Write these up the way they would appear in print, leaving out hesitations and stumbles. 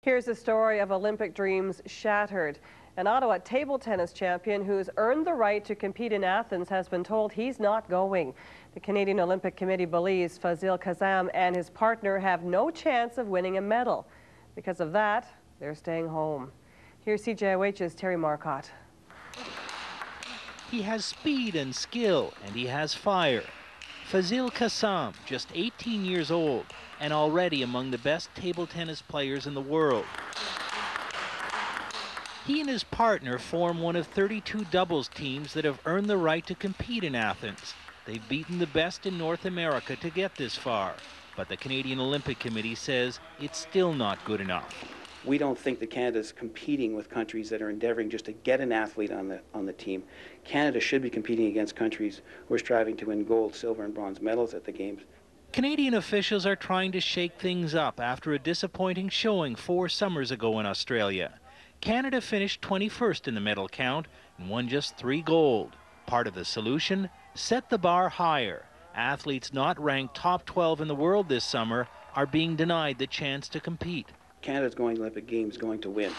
Here's the story of Olympic dreams shattered. An Ottawa table tennis champion who's earned the right to compete in Athens has been told he's not going. The Canadian Olympic Committee believes Faazil Kassam and his partner have no chance of winning a medal. Because of that, they're staying home. Here's CJOH's Terry Marcotte. He has speed and skill, and he has fire. Faazil Kassam, just 18 years old, and already among the best table tennis players in the world. He and his partner form one of 32 doubles teams that have earned the right to compete in Athens. They've beaten the best in North America to get this far, but the Canadian Olympic Committee says it's still not good enough. We don't think that Canada's competing with countries that are endeavoring just to get an athlete on the team. Canada should be competing against countries who are striving to win gold, silver, and bronze medals at the Games. Canadian officials are trying to shake things up after a disappointing showing 4 summers ago in Australia. Canada finished 21st in the medal count and won just 3 gold. Part of the solution? Set the bar higher. Athletes not ranked top 12 in the world this summer are being denied the chance to compete. Canada's going to the Olympic Games going to win.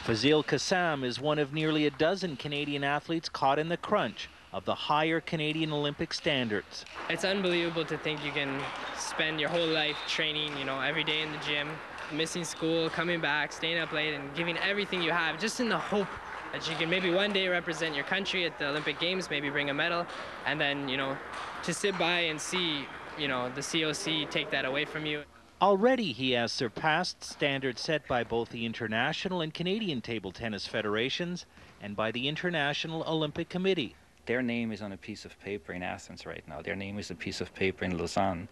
Faazil Kassam is one of nearly a dozen Canadian athletes caught in the crunch of the higher Canadian Olympic standards. It's unbelievable to think you can spend your whole life training, every day in the gym, missing school, coming back, staying up late, and giving everything you have just in the hope that you can maybe one day represent your country at the Olympic Games, maybe bring a medal, and then, to sit by and see, the COC take that away from you. Already he has surpassed standards set by both the International and Canadian Table Tennis Federations and by the International Olympic Committee. Their name is on a piece of paper in Athens right now. Their name is a piece of paper in Lausanne.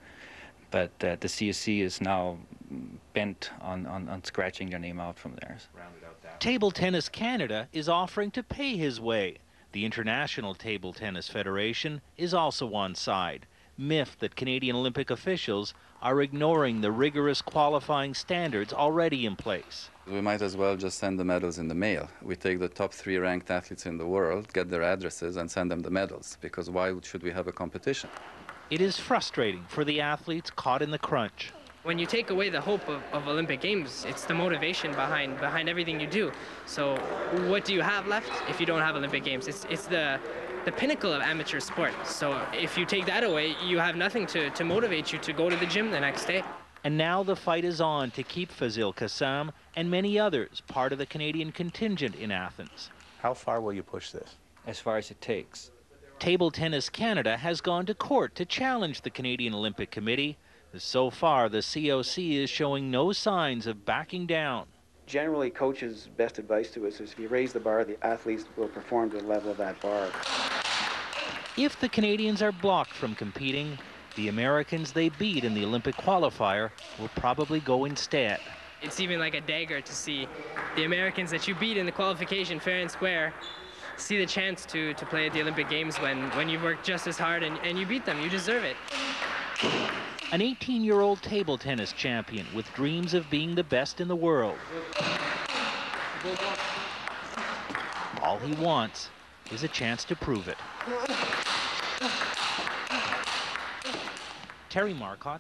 But the COC is now bent on scratching their name out from theirs. Table Tennis Canada is offering to pay his way. The International Table Tennis Federation is also on side, miffed that Canadian Olympic officials are ignoring the rigorous qualifying standards already in place. We might as well just send the medals in the mail. We take the top 3 ranked athletes in the world, get their addresses, and send them the medals, because why should we have a competition? It is frustrating for the athletes caught in the crunch. When you take away the hope of Olympic Games, it's the motivation behind everything you do. So what do you have left if you don't have Olympic Games? It's the pinnacle of amateur sport. So if you take that away, you have nothing to motivate you to go to the gym the next day. And now the fight is on to keep Faazil Kassam and many others part of the Canadian contingent in Athens. How far will you push this? As far as it takes. Table Tennis Canada has gone to court to challenge the Canadian Olympic Committee. So far, the COC is showing no signs of backing down. Generally, coaches' best advice to us is if you raise the bar, the athletes will perform to the level of that bar. If the Canadians are blocked from competing, the Americans they beat in the Olympic qualifier will probably go instead. It's even like a dagger to see the Americans that you beat in the qualification fair and square see the chance to play at the Olympic Games when you've worked just as hard and you beat them. You deserve it. An 18-year-old table tennis champion with dreams of being the best in the world. All he wants is a chance to prove it. Terry Marcotte.